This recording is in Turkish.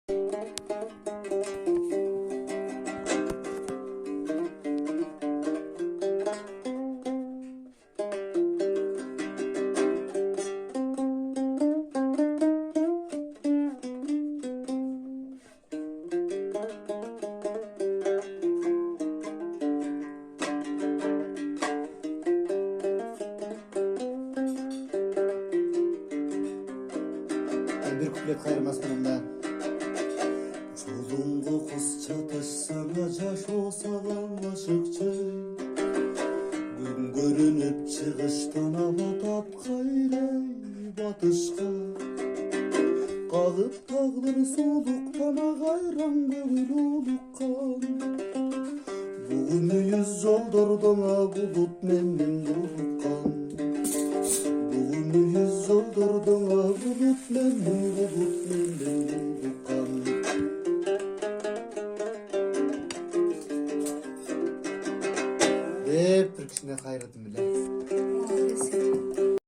Bir kuplet kayırmasın da. Çoluğunga kız çatışsana caş olsağın aşıkçı. Gün görünüp çıkıştan avatap kayray batışka. Kalıp tağdır soluktan ağayran gönül olukkan. Bugünü yüz yoldurdun bulut memnun bulukkan. Bugünü yüz yoldurdun bulut memnun bulukkan. Hep bir kişine hayratım bile.